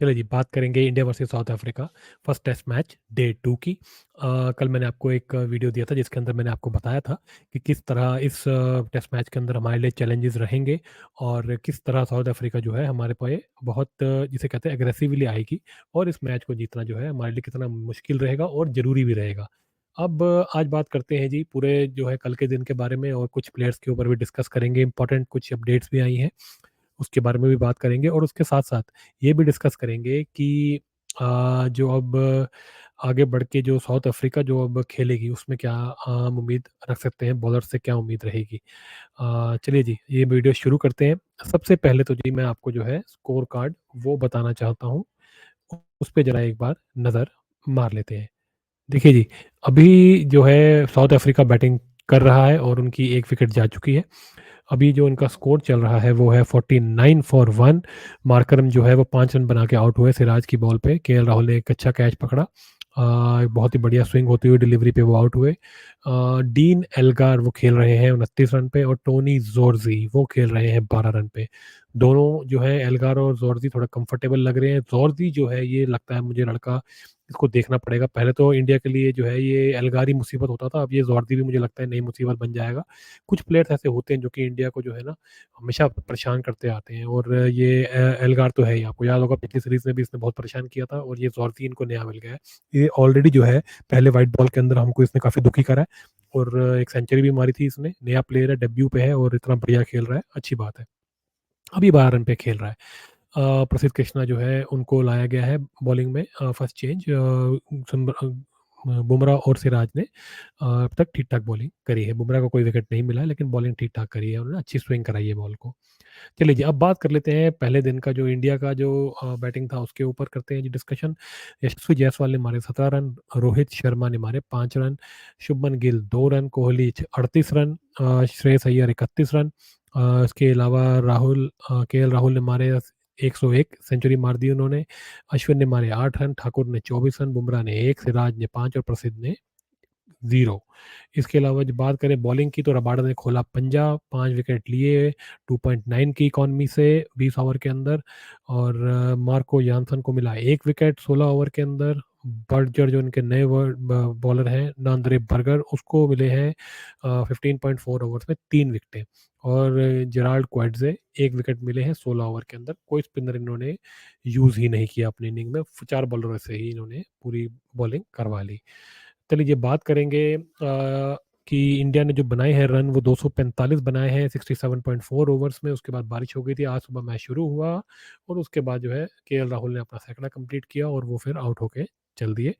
चलिए जी, बात करेंगे India versus South Africa first test match day 2 की। कल मैंने आपको एक वीडियो दिया था जिसके अंदर मैंने आपको बताया था कि किस तरह इस टेस्ट मैच के अंदर हमारे लिए चैलेंजेस रहेंगे और किस तरह साउथ अफ्रीका जो है हमारे पे बहुत जिसे कहते हैं एग्रेसिवली आएगी और इस मैच को जीतना जो है हमारे लिए कितना मुश्किल रहेगा और ज़रूरी भी रहेगा। अब आज बात करते हैं जी पूरे जो है कल के दिन के बारे में और कुछ प्लेयर्स के ऊपर भी डिस्कस करेंगे, इंपॉर्टेंट कुछ अपडेट्स भी आई हैं उसके बारे में भी बात करेंगे और उसके साथ-साथ ये भी डिस्कस करेंगे कि जो अब आगे बढ़ के जो साउथ अफ्रीका जो अब खेलेगी उसमें क्या हम उम्मीद रख सकते हैं, बॉलर से क्या उम्मीद रहेगी। चलिए जी, ये वीडियो शुरू करते हैं। सबसे पहले तो जी मैं आपको जो है स्कोर कार्ड वो बताना चाहता हूँ, उस पे ज़रा एक बार नज़र मार लेते हैं। देखिए जी, अभी जो है साउथ अफ्रीका बैटिंग कर रहा है और उनकी 1 विकेट जा चुकी है। अभी जो इनका स्कोर चल रहा है वो है 49 फॉर 1। मार्करम जो है वो 5 रन बना के आउट हुए सिराज की बॉल पे। केएल राहुल ने एक अच्छा कैच पकड़ा। बहुत ही बढ़िया स्विंग होती हुई डिलीवरी पे वो आउट हुए। डीन एल्गार वो खेल रहे हैं 29 रन पे और टोनी जोर्जी वो खेल रहे हैं 12 रन पे। दोनों जो है एल्गार और जोर्जी थोड़ा कंफर्टेबल लग रहे हैं। जोर्जी जो है ये लगता है मुझे लड़का इसको देखना पड़ेगा। पहले तो इंडिया के लिए जो है ये एल्गार ही मुसीबत होता था, अब ये जोर्जी भी मुझे लगता है नई मुसीबत बन जाएगा। कुछ प्लेयर्स ऐसे होते हैं जो कि इंडिया को जो है ना हमेशा परेशान करते आते हैं और ये एल्गार तो है ही, आपको याद होगा पिछली सीरीज में भी इसने बहुत परेशान किया था और ये जोर्जी इनको नया मिल गया है। ये ऑलरेडी जो है पहले वाइट बॉल के अंदर हमको इसने काफ़ी दुखी करा है और एक सेंचुरी भी मारी थी इसने। नया प्लेयर है, डेब्यू पे है और इतना बढ़िया खेल रहा है, अच्छी बात है। अभी 12 रन पे खेल रहा है। प्रसिद्ध कृष्णा जो है उनको लाया गया है बॉलिंग में, फर्स्ट चेंज। बुमराह और सिराज ने अब तक ठीक ठाक बॉलिंग करी है। बुमराह को कोई विकेट नहीं मिला है लेकिन बॉलिंग ठीक ठाक करी है, उन्होंने अच्छी स्विंग कराई है बॉल को। चलिए जी, अब बात कर लेते हैं पहले दिन का जो इंडिया का जो बैटिंग था उसके ऊपर करते हैं जी डिस्कशन। यशस्वी जायसवाल ने मारे 17 रन, रोहित शर्मा ने मारे 5 run, Shubman Gill 2 run, Kohli 38 run, Shreyas Iyer 31 run. इसके अलावा केएल राहुल ने मारे 101 सेंचुरी मार दी उन्होंने। अश्विन ने मारे 8 रन, ठाकुर ने 24 रन, बुमराह ने 1, सिराज ने 5 और प्रसिद्ध ने 0। इसके अलावा जब बात करें बॉलिंग की तो रबाडा ने खोला पंजा, 5 विकेट लिए 2.9 की इकॉनमी से 20 ओवर के अंदर और मार्को जानसन को मिला 1 विकेट 16 ओवर के अंदर। बर्जर जो इनके नए बॉलर हैं नांद्रे बर्गर उसको मिले हैं 15.4 ओवर्स में 3 विकेटें और जेराल्ड क्वाड्जे 1 विकेट मिले हैं 16 ओवर के अंदर। कोई स्पिनर इन्होंने यूज़ ही नहीं किया अपनी इनिंग में, 4 बॉलरों से ही इन्होंने पूरी बॉलिंग करवा ली। चलिए ये बात करेंगे कि इंडिया ने जो बनाए हैं रन वो 245 बनाए हैं 67.4 ओवर्स में। उसके बाद बारिश हो गई थी, आज सुबह मैच शुरू हुआ और उसके बाद जो है केएल राहुल ने अपना सैकड़ा कंप्लीट किया और वो फिर आउट होके चल दिए।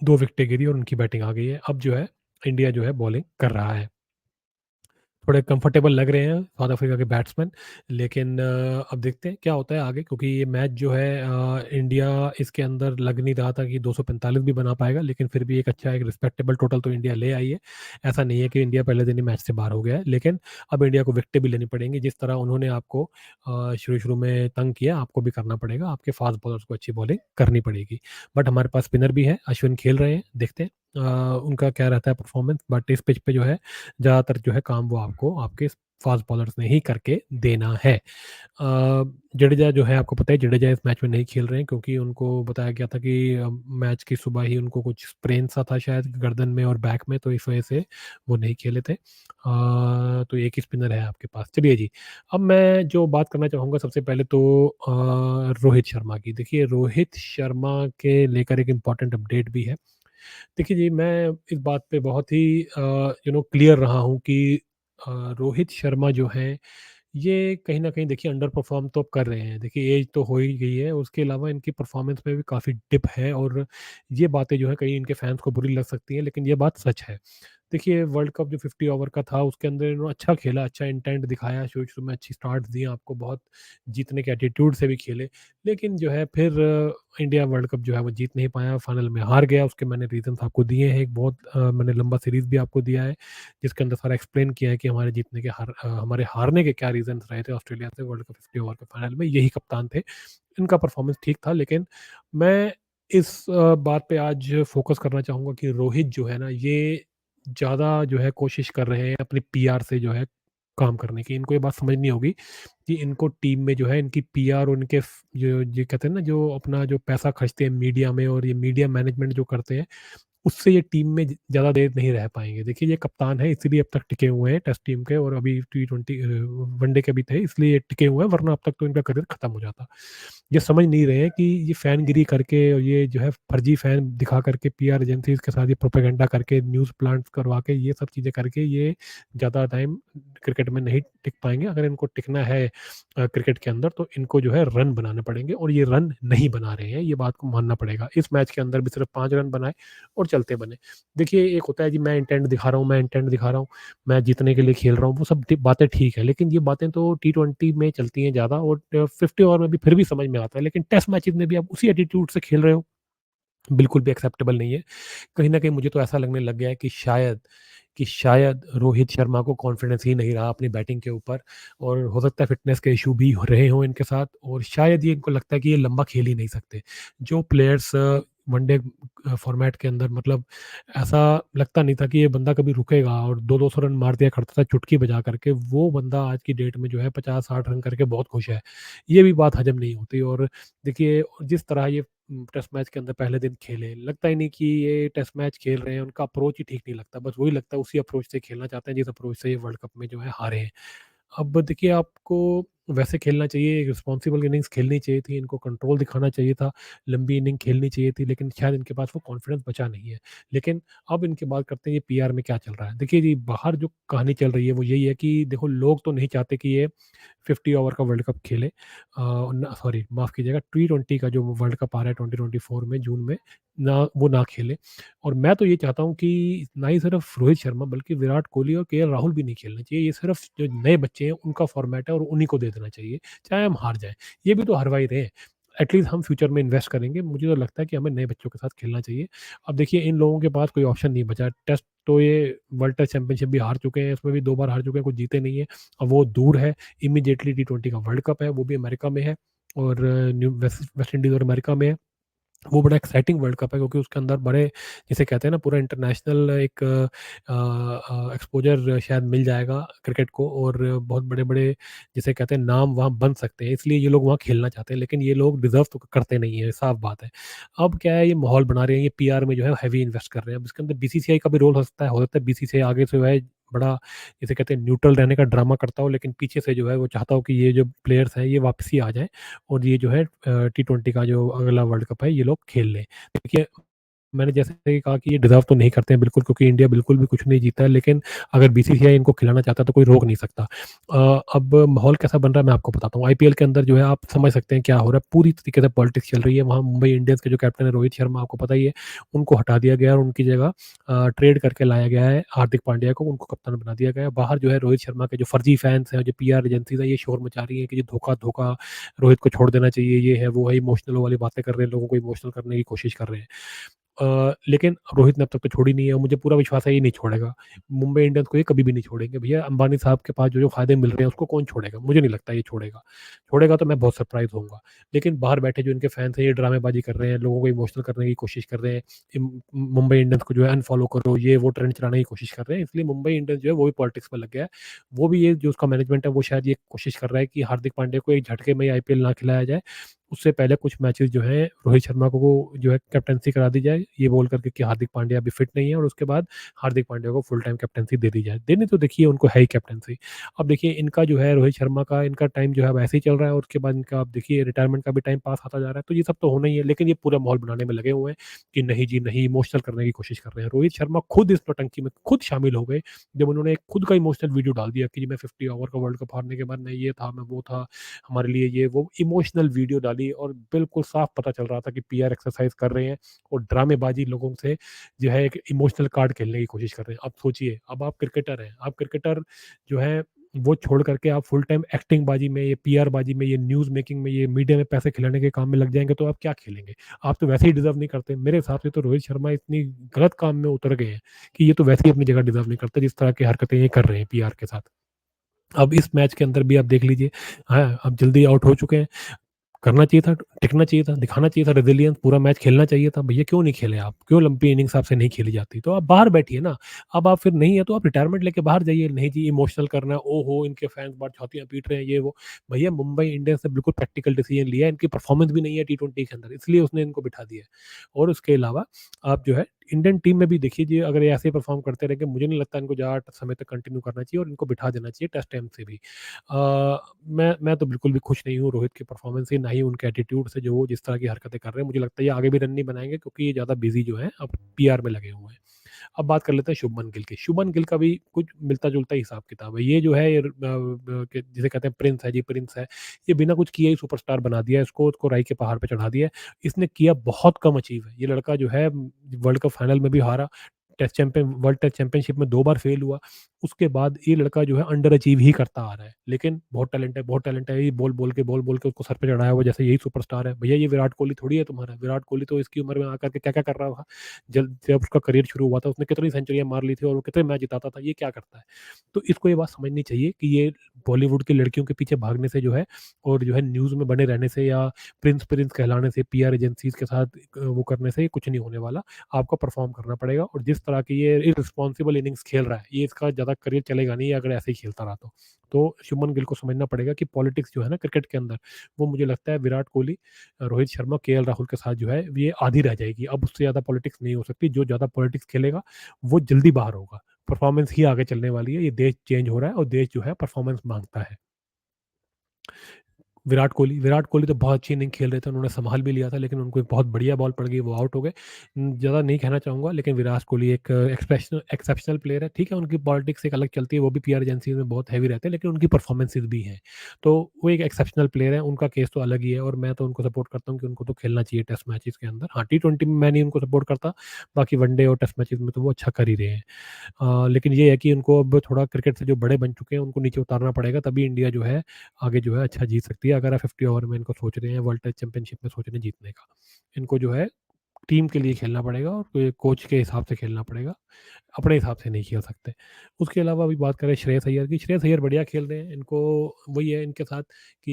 2 विकेटें गिरी और उनकी बैटिंग आ गई है। अब जो है इंडिया जो है बॉलिंग कर रहा है। थोड़े कंफर्टेबल लग रहे हैं साउथ अफ्रीका के बैट्समैन, लेकिन अब देखते हैं क्या होता है आगे, क्योंकि ये मैच जो है इंडिया इसके अंदर लग नहीं रहा था कि 245 भी बना पाएगा, लेकिन फिर भी एक अच्छा एक रिस्पेक्टेबल टोटल तो इंडिया ले आई है। ऐसा नहीं है कि इंडिया पहले दिन ही मैच से बाहर हो गया है, लेकिन अब इंडिया को विकेटें भी लेनी पड़ेंगी। जिस तरह उन्होंने आपको शुरू शुरू में तंग किया, आपको भी करना पड़ेगा, आपके फास्ट बॉलर्स को अच्छी बॉलिंग करनी पड़ेगी। बट हमारे पास स्पिनर भी है, अश्विन खेल रहे हैं, देखते हैं उनका क्या रहता है परफॉर्मेंस। बट इस पिच पे जो है ज़्यादातर जो है काम वो आपको आपके फास्ट बॉलर्स ने ही करके देना है। जडेजा जो है आपको पता है जडेजा इस मैच में नहीं खेल रहे हैं क्योंकि उनको बताया गया था कि मैच की सुबह ही उनको कुछ स्प्रेन सा था शायद गर्दन में और बैक में, तो इस वजह से वो नहीं खेले थे। तो एक ही स्पिनर है आपके पास। चलिए जी, अब मैं जो बात करना चाहूँगा सबसे पहले तो रोहित शर्मा की। देखिए रोहित शर्मा के लेकर एक इम्पॉर्टेंट अपडेट भी है। देखिए जी, मैं इस बात पे बहुत ही क्लियर रहा हूँ कि रोहित शर्मा जो हैं, ये कहीं न कहीं देखिए अंडर परफ़ॉर्म तो अब कर रहे हैं। देखिए ऐज तो हो ही गई है, उसके अलावा इनकी परफ़ॉर्मेंस में भी काफ़ी डिप है और ये बातें जो हैं कहीं इनके फैन्स को बुरी लग सकती हैं, लेकिन ये बात सच है। देखिए वर्ल्ड कप जो 50 ओवर का था उसके अंदर इन्होंने अच्छा खेला, अच्छा इंटेंट दिखाया, शुरू-शुरू में अच्छी स्टार्ट्स दी आपको, बहुत जीतने के एटीट्यूड से भी खेले। लेकिन जो है फिर इंडिया वर्ल्ड कप जो है वो जीत नहीं पाया, फाइनल में हार गया। उसके मैंने रीज़न्स आपको दिए हैं, एक बहुत मैंने लंबा सीरीज़ भी आपको दिया है, जिसके अंदर सारा एक्सप्लेन किया है कि हमारे जीतने के हमारे हारने के क्या रीज़न्स रहे थे ऑस्ट्रेलिया से वर्ल्ड कप 50 ओवर के फाइनल में। यही कप्तान थे, इनका परफॉर्मेंस ठीक था, लेकिन मैं इस बात पे आज फ़ोकस करना चाहूँगा कि रोहित जो है ना, ये ज़्यादा जो है कोशिश कर रहे हैं अपनी पीआर से जो है काम करने की। इनको ये बात समझनी होगी कि इनको टीम में जो है इनकी पीआर और इनके जो कहते हैं ना, जो अपना जो पैसा खर्चते हैं मीडिया में और ये मीडिया मैनेजमेंट जो करते हैं, उससे ये टीम में ज़्यादा देर नहीं रह पाएँगे। देखिए, ये कप्तान है इसीलिए अब तक टिके हुए हैं टेस्ट टीम के, और अभी टी20 वनडे के भी थे इसलिए ये टिके हुए हैं, वरना अब तक तो इनका करियर खत्म हो जाता। ये समझ नहीं रहे हैं कि ये फ़ैनगिरी करके और ये जो है फर्जी फ़ैन दिखा करके पीआर एजेंसीज़ के साथ ये प्रोपेगेंडा करके न्यूज़ प्लांट्स करवा के ये सब चीज़ें करके ये ज़्यादा टाइम क्रिकेट में नहीं टिक पाएँगे। अगर इनको टिकना है क्रिकेट के अंदर, तो इनको जो है रन बनाने पड़ेंगे, और ये रन नहीं बना रहे हैं, ये बात को मानना पड़ेगा। इस मैच के अंदर भी सिर्फ़ 5 रन बनाए और चलते बने। देखिए, एक होता है जी, मैं इंटेंट दिखा रहा हूँ, मैं इंटेंट दिखा रहा हूँ, मैं जीतने के लिए खेल रहा हूँ, वो सब बातें ठीक है, लेकिन ये बातें तो टी20 में चलती हैं ज़्यादा, और 50 ओवर में भी फिर भी समझ में आता है, लेकिन टेस्ट मैचेज़ में भी आप उसी एटीट्यूड से खेल रहे हो, बिल्कुल भी एक्सेप्टेबल नहीं है। कहीं न कहीं मुझे तो ऐसा लगने लग गया है कि शायद रोहित शर्मा को कॉन्फिडेंस ही नहीं रहा अपनी बैटिंग के ऊपर, और हो सकता है फ़िटनेस के इश्यू भी हो रहे हों इनके साथ, और शायद ये इनको लगता है कि ये लंबा खेल ही नहीं सकते। जो प्लेयर्स वनडे फ़ॉर्मेट के अंदर, मतलब ऐसा लगता नहीं था कि ये बंदा कभी रुकेगा और 2-200 रन मार दिया करता था चुटकी बजा करके, वो बंदा आज की डेट में जो है 50-60 रन करके बहुत खुश है। ये भी बात हज़म नहीं होती, और देखिए, जिस तरह ये टेस्ट मैच के अंदर पहले दिन खेले, लगता ही नहीं कि ये टेस्ट मैच खेल रहे हैं, उनका अप्रोच ही ठीक नहीं लगता। बस वही लगता है उसी अप्रोच से खेलना चाहते हैं जिस अप्रोच से ये वर्ल्ड कप में जो है हारे हैं। अब देखिए, आपको वैसे खेलना चाहिए, एक रिस्पॉन्सिबल इनिंग्स खेलनी चाहिए थी, इनको कंट्रोल दिखाना चाहिए था, लंबी इनिंग खेलनी चाहिए थी, लेकिन शायद इनके पास वो कॉन्फिडेंस बचा नहीं है। लेकिन अब इनकी बात करते हैं ये पीआर में क्या चल रहा है। देखिए जी, बाहर जो कहानी चल रही है वो यही है कि देखो, लोग तो नहीं चाहते कि ये 50 ओवर का वर्ल्ड कप खेले, ना, सॉरी माफ़ कीजिएगा, टी20 का जो वर्ल्ड कप आ रहा है 2024 में जून में, ना वो ना खेले। और मैं तो ये चाहता हूँ कि ना ही सिर्फ रोहित शर्मा बल्कि विराट कोहली और केएल राहुल भी नहीं खेलने चाहिए। ये सिर्फ जो नए बच्चे हैं उनका फॉर्मेट है और उन्हीं को दे देना चाहिए, चाहे हम हार जाएँ। ये भी तो हरवा ही रहे हैं। एटलीस्ट हम फ्यूचर में इन्वेस्ट करेंगे। मुझे तो लगता है कि हमें नए बच्चों के साथ खेलना चाहिए। अब देखिए, इन लोगों के पास कोई ऑप्शन नहीं बचा। टेस्ट तो ये वर्ल्ड टेस्ट चैंपियनशिप भी हार चुके हैं, इसमें भी 2 बार हार चुके हैं, कुछ जीते नहीं हैं। अब वो दूर है, इमीडिएटली टी20 का वर्ल्ड कप है, वो भी अमेरिका में है, और न्यू वेस्ट वेस्ट इंडीज़ और अमेरिका में है। वो बड़ा एक्साइटिंग वर्ल्ड कप है, क्योंकि उसके अंदर बड़े, जिसे कहते हैं ना, पूरा इंटरनेशनल एक एक्सपोज़र शायद मिल जाएगा क्रिकेट को, और बहुत बड़े-बड़े, जिसे कहते हैं, नाम वहाँ बन सकते हैं, इसलिए ये लोग वहाँ खेलना चाहते हैं, लेकिन ये लोग डिज़र्व तो करते नहीं हैं, साफ़ बात है। अब क्या है, ये माहौल बना रहे हैं, ये पीआर में जो है हेवी इन्वेस्ट कर रहे हैं। अब इसके अंदर बीसीसीआई का भी रोल हो सकता है बीसीसीआई आगे से जो है बड़ा, जिसे कहते हैं, न्यूट्रल रहने का ड्रामा करता हो, लेकिन पीछे से जो है वो चाहता हो कि ये जो प्लेयर्स हैं ये वापसी आ जाएँ, और ये जो है टी20 का जो अगला वर्ल्ड कप है ये लोग खेल लें। देखिए, मैंने जैसे ही कहा कि ये डिज़र्व तो नहीं करते हैं बिल्कुल, क्योंकि इंडिया बिल्कुल भी कुछ नहीं जीता है, लेकिन अगर बीसीसीआई इनको खिलाना चाहता है तो कोई रोक नहीं सकता। अब माहौल कैसा बन रहा है मैं आपको बताता हूँ। आईपीएल के अंदर जो है आप समझ सकते हैं क्या हो रहा है, पूरी तरीके से पॉलिटिक्स चल रही है। वहाँ मुंबई इंडियंस के जो कैप्टन है रोहित शर्मा, आपको पता ही है, उनको हटा दिया गया है और उनकी जगह ट्रेड करके लाया गया है हार्दिक पांड्या को, उनको कप्तान बना दिया गया है। बाहर जो है रोहित शर्मा के जो फर्जी फैन्स हैं, जो पीआर एजेंसीज़ हैं, ये शोर मचा रही हैं कि ये धोखा-धोखा, रोहित को छोड़ देना चाहिए, ये है, वो है, इमोशनल वाली बातें कर रहे हैं, लोगों को इमोशनल करने की कोशिश कर रहे हैं। लेकिन रोहित ने अब तक तो छोड़ी नहीं है, और मुझे पूरा विश्वास है ये नहीं छोड़ेगा। मुंबई इंडियंस को ये कभी भी नहीं छोड़ेंगे। भैया, अंबानी साहब के पास जो-जो फ़ायदे मिल रहे हैं उसको कौन छोड़ेगा? मुझे नहीं लगता ये छोड़ेगा। छोड़ेगा तो मैं बहुत सरप्राइज़ होऊँगा। लेकिन बाहर बैठे जो इनके फैन्स हैं ये ड्रामेबाज़ी कर रहे हैं, लोगों को इमोशनल करने की कोशिश कर रहे हैं। मुंबई इंडियंस को जो है अनफ़ॉलो करो, ये वो ट्रेंड चलाने की कोशिश कर रहे हैं। इसलिए मुंबई इंडियंस जो है वो भी पॉलिटिक्स में लग गया है। वो भी, ये जो उसका मैनेजमेंट है वो शायद ये कोशिश कर रहा है कि हार्दिक पांड्या को एक झटके में आईपीएल ना खिलाया जाए। उससे पहले कुछ मैचेस जो हैं रोहित शर्मा को वो जो है कैप्टेंसी करा दी जाए, ये बोल करके कि हार्दिक पांड्या अभी फिट नहीं है, और उसके बाद हार्दिक पांड्या को फुल टाइम कैप्टेंसी दे दी जाए। देनी तो देखिए उनको है ही कैप्टेंसी। अब देखिए, इनका जो है रोहित शर्मा का इनका टाइम जो है अब ऐसे ही चल रहा है, और उसके बाद इनका अब देखिए रिटायरमेंट का भी टाइम पास आता जा रहा है। तो ये सब तो होना ही है, लेकिन ये पूरा माहौल बनाने में लगे हुए हैं कि नहीं जी नहीं, इमोशनल करने की कोशिश कर रहे हैं। रोहित शर्मा खुद इस नौटंकी में खुद शामिल हो गए, जब उन्होंने एक खुद का इमोशनल वीडियो डाल दिया कि जी मैं 50 ओवर का वर्ल्ड कप हारने के बाद मैं ये था, मैं वो था, हमारे लिए ये वो इमोशनल वीडियो डाली, और बिल्कुल साफ पता चल रहा था कि पीआर एक्सरसाइज कर रहे हैं और ड्रामेबाजी लोगों से जो है एक इमोशनल कार्ड खेलने की कोशिश कर रहे हैं। अब सोचिए, अब आप क्रिकेटर हैं, आप क्रिकेटर जो है वो छोड़ करके आप फुल टाइम एक्टिंग बाजी में, ये पीआर बाजी में, ये न्यूज़ मेकिंग में, ये मीडिया में पैसे खिलाने के काम में लग जाएँगे, तो आप क्या खेलेंगे? आप तो वैसे ही डिज़र्व नहीं करते। मेरे हिसाब से तो रोहित शर्मा इतनी गलत काम में उतर गए हैं कि ये तो वैसे ही अपनी जगह डिज़र्व नहीं करते, जिस तरह की हरकतें ये कर रहे हैं पीआर के साथ। अब इस मैच के अंदर भी आप देख लीजिए, हाँ, अब जल्दी आउट हो चुके हैं। करना चाहिए था, टिकना चाहिए था, दिखाना चाहिए था रेज़िलियंस, पूरा मैच खेलना चाहिए था। भैया क्यों नहीं खेले आप? क्यों लंबी इनिंग्स आपसे नहीं खेली जाती? तो आप बाहर बैठिए ना। अब आप फिर नहीं है तो आप रिटायरमेंट लेके बाहर जाइए। नहीं जी इमोशनल करना है, ओहो! इनके फैन्स बाहर छातियाँ पीट रहे हैं, ये वो। भैया मुंबई इंडियंस ने बिल्कुल प्रैक्टिकल डिसीजन लिया है, इनकी परफॉर्मेंस भी नहीं है टी20 के अंदर, इसलिए उसने इनको बिठा दिया है। और उसके अलावा आप जो है इंडियन टीम में भी देखिए जी अगर ये ऐसे ही परफॉर्म करते रहेंगे, मुझे नहीं लगता इनको ज़्यादा समय तक कंटिन्यू करना चाहिए और इनको बिठा देना चाहिए टेस्ट टाइम से भी। मैं तो बिल्कुल भी खुश नहीं हूँ रोहित के परफॉर्मेंस से, ना ही उनके एटीट्यूड से जो वो जिस तरह की हरकतें कर रहे हैं। मुझे लगता है ये आगे भी रन नहीं बनाएँगे क्योंकि ये ज़्यादा बिज़ी जो हैं अब पीआर में लगे हुए हैं। अब बात कर लेते हैं शुभमन गिल की। शुभमन गिल का भी कुछ मिलता-जुलता हिसाब-किताब है। ये जो है ये जिसे कहते हैं प्रिंस है जी, प्रिंस है। ये बिना कुछ किए ही सुपरस्टार बना दिया है इसको, उसको राई के पहाड़ पे चढ़ा दिया है। इसने किया बहुत कम अचीव है। ये लड़का जो है वर्ल्ड कप फाइनल में भी हारा, वर्ल्ड टेस्ट चैंपियनशिप में 2 बार फेल हुआ। उसके बाद ये लड़का जो है अंडर अचीव ही करता आ रहा है। लेकिन बहुत टैलेंट है, ये बोल-बोल के उसको सर पे चढ़ाया हुआ जैसे यही सुपरस्टार है। भैया ये विराट कोहली थोड़ी है तुम्हारा। विराट कोहली तो इसकी उम्र में आकर के क्या-क्या कर रहा था। जब उसका करियर शुरू हुआ था उसने कितनी सेंचुरियाँ मार ली थी और वो कितने मैच जिताता था, ये क्या करता है? तो इसको ये बात समझनी चाहिए कि ये बॉलीवुड की लड़कियों के पीछे भागने से जो है और जो है न्यूज़ में बने रहने से या प्रिंस कहलाने से, पीआर एजेंसीज़ के साथ वो करने से कुछ नहीं होने वाला। आपको परफ़ॉर्म करना पड़ेगा और जिस तरह की ये इर्रेस्पॉन्सिबल इनिंग्स खेल रहा है, ये इसका ज़्यादा करियर चलेगा नहीं अगर ऐसे ही खेलता रहा तो। तो शुभमन गिल को समझना पड़ेगा कि पॉलिटिक्स जो है ना क्रिकेट के अंदर, वो मुझे लगता है विराट कोहली, रोहित शर्मा, केएल राहुल के साथ जो है ये आधी रह जाएगी। अब उससे ज़्यादा पॉलिटिक्स नहीं हो सकती। जो ज़्यादा पॉलिटिक्स खेलेगा, वो जल्दी बाहर होगा। परफ़ॉर्मेंस ही आगे चलने वाली है। ये देश चेंज हो रहा है और देश जो है परफ़ॉर्मेंस माँगता है। विराट कोहली तो बहुत अच्छी इनिंग खेल रहे थे, उन्होंने सँभाल भी लिया था, लेकिन उनको एक बहुत बढ़िया बॉल पड़ गई, वो आउट हो गए। ज़्यादा नहीं कहना चाहूँगा, लेकिन विराट कोहली एक एक्सेप्शनल प्लेयर है। ठीक है, उनकी पॉलिटिक्स एक अलग चलती है, वो भी पीआर एजेंसीज़ में बहुत हेवी रहते हैं, लेकिन उनकी परफॉर्मेंसेज़ भी हैं। तो वो एक एक्सेप्शनल प्लेयर है, उनका केस तो अलग ही है और मैं तो उनको सपोर्ट करता हूँ कि उनको तो खेलना चाहिए टेस्ट मैचेज़ के अंदर। हाँ, टी20 में मैं नहीं उनको सपोर्ट करता, बाकी वनडे और टेस्ट मैचेज़ में तो वो अच्छा कर ही रहे हैं। लेकिन ये है कि उनको अब थोड़ा क्रिकेट से जो बड़े बन चुके हैं, उनको नीचे उतारना पड़ेगा, तभी इंडिया जो है आगे जो है अच्छा जीत सकती है। अगर आप 50 ओवर में इनको सोच रहे हैं, वर्ल्ड टेस्ट चैंपियनशिप में सोच रहे हैं जीतने का। इनको जो है टीम के लिए खेलना पड़ेगा और कोच के हिसाब से खेलना पड़ेगा। अपने हिसाब से नहीं खेल सकते। उसके अलावा अभी बात करें श्रेयस अय्यर की, श्रेयस अय्यर बढ़िया खेल रहे हैं। इनको वही है इनके साथ कि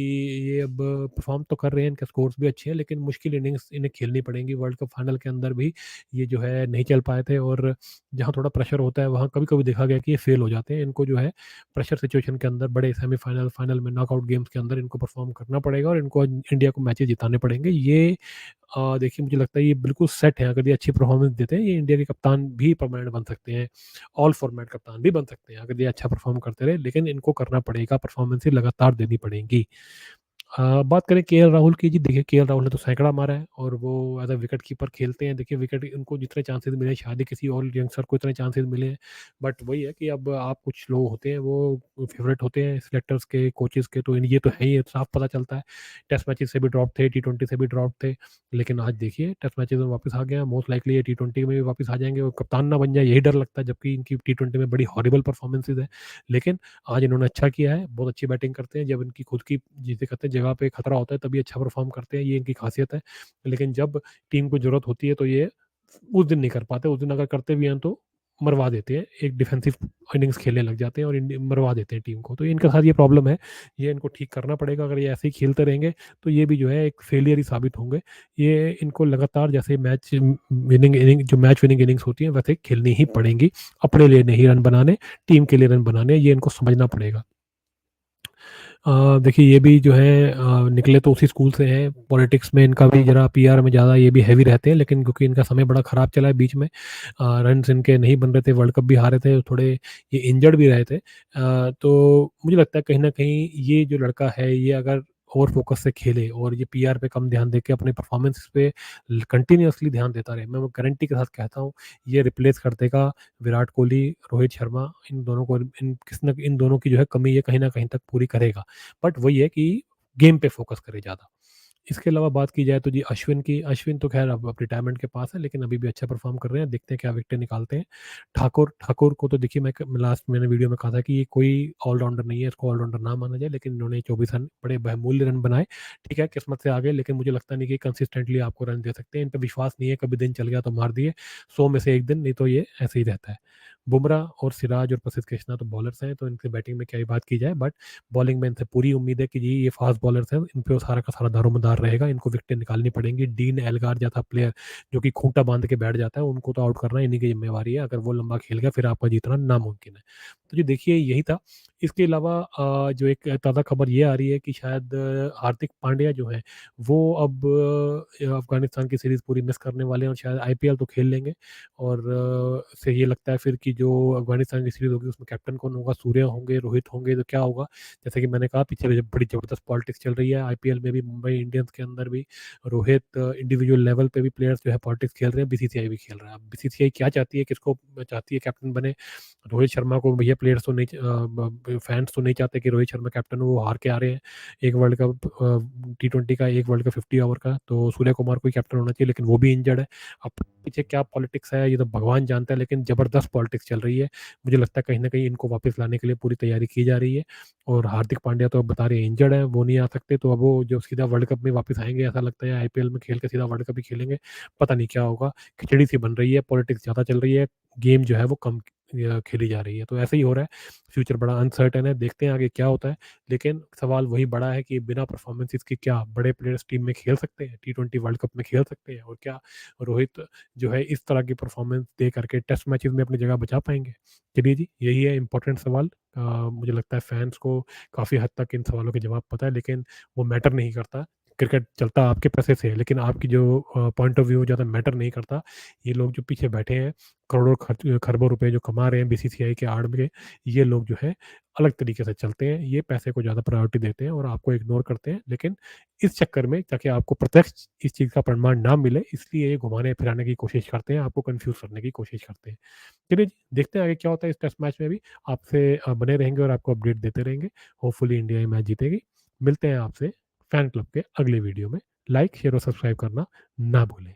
ये अब परफ़ॉर्म तो कर रहे हैं, इनके स्कोर्स भी अच्छे हैं, लेकिन मुश्किल इनिंग्स इन्हें खेलनी पड़ेंगी। वर्ल्ड कप फाइनल के अंदर भी ये जो है नहीं चल पाए थे और जहाँ थोड़ा प्रेशर होता है, वहाँ कभी-कभी देखा गया कि ये फेल हो जाते हैं। इनको जो है प्रेशर सिचुएशन के अंदर बड़े सेमीफ़ाइनल, फाइनल में नॉकआउट गेम्स के अंदर इनको परफ़ॉर्म करना पड़ेगा और इनको इंडिया को मैचेज़ जिताने पड़ेंगे। ये देखिए मुझे लगता है ये बिल्कुल सेट हैं, अगर ये अच्छी परफ़ॉर्मेंस देते हैं, ये इंडिया के कप्तान भी परमानेंट बन सकते हैं। ऑल फॉर्मेट कप्तान भी बन सकते हैं, अगर ये अच्छा परफ़ॉर्म करते रहे, लेकिन इनको करना पड़ेगा, परफ़ॉर्मेंसें लगातार देनी पड़ेंगी। बात करें केएल राहुल की, जी देखिए केएल राहुल ने तो सैकड़ा मारा है और वो एज़ अ विकेट कीपर खेलते हैं। देखिए विकेट उनको जितने चांसेस मिले शायद ही किसी और यंगस्टर को इतने चांसेस मिले हैं। बट वही है कि अब आप कुछ लोग होते हैं वो फेवरेट होते हैं सिलेक्टर्स के, कोचेज़ के, तो ये तो है ही, साफ पता चलता है। टेस्ट मैचेज़ से भी ड्रॉप थे, टी20 से भी ड्रॉप थे, लेकिन आज देखिए टेस्ट मैचेज़ में वापस आ गए हैं। मोस्ट लाइकली ये टी20 में भी वापस आ जाएँगे और कप्तान ना बन जाए यही डर लगता है, जबकि इनकी टी20 में बड़ी हॉरिबल परफ़ॉर्मेंसेज़ है। लेकिन आज इन्होंने अच्छा किया है, बहुत अच्छी बैटिंग करते हैं, जब इनकी खुद की जिसे कहते हैं जगह पे खतरा होता है तभी अच्छा परफ़ॉर्म करते हैं, ये इनकी ख़ासियत है। लेकिन जब टीम को ज़रूरत होती है तो ये उस दिन नहीं कर पाते, उस दिन अगर करते भी हैं तो मरवा देते हैं, एक डिफेंसिव इनिंग्स खेलने लग जाते हैं और मरवा देते हैं टीम को। तो इनके साथ ये प्रॉब्लम है, ये इनको ठीक करना पड़ेगा, अगर ये ऐसे ही खेलते रहेंगे तो ये भी जो है एक फेलियर ही साबित होंगे। ये इनको लगातार जैसे मैच विनिंग इनिंग्स होती हैं वैसे खेलनी ही पड़ेंगी, अपने लिए नहीं रन बनाने, टीम के लिए रन बनाने हैं, ये इनको समझना पड़ेगा। देखिए ये भी जो है निकले तो उसी स्कूल से हैं, पॉलिटिक्स में इनका भी ज़रा पीआर में ज़्यादा ये भी हेवी रहते हैं, लेकिन क्योंकि इनका समय बड़ा ख़राब चला है बीच में, रन्स इनके नहीं बन रहे थे, वर्ल्ड कप भी हारे थे, थोड़े ये इंजर्ड भी रहे थे। तो मुझे लगता है कहीं न कहीं ये जो लड़का है, ये अगर और फ़ोकस से खेले और ये पीआर पे कम ध्यान देके अपने परफ़ॉर्मेंस पे कंटिन्यूअसली ध्यान देता रहे, मैं वो गारंटी के साथ कहता हूँ, ये रिप्लेस कर देगा विराट कोहली, रोहित शर्मा, इन दोनों की जो है कमी ये कहीं न कहीं तक पूरी करेगा। बट वही है कि गेम पे फ़ोकस करे ज़्यादा। इसके अलावा बात की जाए तो जी अश्विन की, अश्विन तो ख़ैर अब रिटायरमेंट के पास है, लेकिन अभी भी अच्छा परफ़ॉर्म कर रहे हैं, देखते हैं क्या विकेटें निकालते हैं। ठाकुर को तो देखिए लास्ट मैंने वीडियो में कहा था कि ये कोई ऑल-राउंडर नहीं है, इसको ऑल-राउंडर ना माना जाए, लेकिन इन्होंने 24 रन बड़े बहुमूल्य रन बनाए। ठीक है, किस्मत से आ गए, लेकिन मुझे लगता नहीं कि कंसिस्टेंटली आपको रन दे सकते हैं, इन पे विश्वास नहीं है, कभी दिन चल गया तो मार दिए, 100 में से 1 दिन, नहीं तो ये ऐसे ही रहता है। बुमराह और सिराज और प्रसिद्ध कृष्णा तो बॉलर्स हैं, तो इनकी बैटिंग में क्या ही बात की जाए, बट बॉलिंग में इनसे पूरी उम्मीद है कि जी ये फास्ट बॉलर्स हैं, इन पे सारा का सारा दारोमदार रहेगा, इनको विकेटें निकालनी पड़ेंगी। डीन एल्गार जैसा प्लेयर जो कि खूंटा बांध के बैठ जाता है, उनको तो आउट करना इन्हीं की जिम्मेवारी है। अगर वो लंबा खेल गया फिर आपका जीतना नामुमकिन है। तो जी देखिए यही था। इसके अलावा जो एक ताज़ा खबर ये आ रही है कि शायद हार्दिक पांड्या जो है वो अब अफ़गानिस्तान की सीरीज़ पूरी मिस करने वाले हैं और शायद आईपीएल तो खेल लेंगे। और इससे ये लगता है फिर कि जो अफ़गानिस्तान की सीरीज़ होगी उसमें कैप्टन कौन होगा? सूर्या होंगे, रोहित होंगे, तो क्या होगा? जैसे कि मैंने कहा पीछे बड़ी ज़बरदस्त पॉलिटिक्स चल रही है आईपीएल में भी, मुंबई इंडियंस के अंदर भी। रोहित इंडिविजुअल लेवल पे भी प्लेयर्स जो है पॉलिटिक्स खेल रहे हैं, बीसीसीआई भी खेल रहा है। अब बीसीसीआई क्या चाहती है, किसको चाहती है कैप्टन बने? रोहित शर्मा को भैया प्लेयर्स तो नहीं फैंस तो नहीं चाहते कि रोहित शर्मा कैप्टन हो, वो हार के आ रहे हैं एक वर्ल्ड कप टी20 का, एक वर्ल्ड कप 50 ओवर का, तो सूर्य कुमार को ही कैप्टन होना चाहिए, लेकिन वो भी इंजर्ड है। अब पीछे क्या पॉलिटिक्स है ये तो भगवान जानता है, लेकिन जबरदस्त पॉलिटिक्स चल रही है। मुझे लगता है कहीं ना कहीं इनको वापस लाने के लिए पूरी तैयारी की जा रही है। और हार्दिक पांड्या तो अब बता रहे हैं इंजर्ड है, वो नहीं आ सकते, तो अब वो जो सीधा वर्ल्ड कप में वापस आएंगे ऐसा लगता है, आईपीएल में खेल के सीधा वर्ल्ड कप ही खेलेंगे। पता नहीं क्या होगा, खिचड़ी सी बन रही है, पॉलिटिक्स ज़्यादा चल रही है, गेम जो है वो कम खेली जा रही है, तो ऐसे ही हो रहा है। फ्यूचर बड़ा अनसर्टेन है, देखते हैं आगे क्या होता है। लेकिन सवाल वही बड़ा है कि बिना परफॉर्मेंसेस के क्या बड़े प्लेयर्स टीम में खेल सकते हैं, टी20 वर्ल्ड कप में खेल सकते हैं? और क्या रोहित जो है इस तरह की परफॉर्मेंस दे करके टेस्ट मैचेस में अपनी जगह बचा पाएंगे? चलिए जी, यही है इंपॉर्टेंट सवाल। मुझे लगता है फैंस को काफ़ी हद तक इन सवालों के जवाब पता है, लेकिन वो मैटर नहीं करता। क्रिकेट चलता आपके पैसे से है, लेकिन आपकी जो पॉइंट ऑफ व्यू ज़्यादा मैटर नहीं करता। ये लोग जो पीछे बैठे हैं, करोड़ों खरबों रुपए जो कमा रहे हैं बीसीसीआई के आड़ में, ये लोग जो है अलग तरीके से चलते हैं। ये पैसे को ज़्यादा प्रायोरिटी देते हैं और आपको इग्नोर करते हैं। लेकिन इस चक्कर में, ताकि आपको प्रत्यक्ष इस चीज़ का प्रमाण ना मिले, इसलिए ये घुमाने-फिराने की कोशिश करते हैं, आपको कन्फ्यूज़ करने की कोशिश करते हैं। चलिए जी, देखते हैं आगे क्या होता है इस टेस्ट मैच में भी। आपसे बने रहेंगे और आपको अपडेट देते रहेंगे। होपफुली इंडिया ये मैच जीतेगी। मिलते हैं आपसे फैन क्लब के अगले वीडियो में। लाइक, शेयर और सब्सक्राइब करना ना भूलें।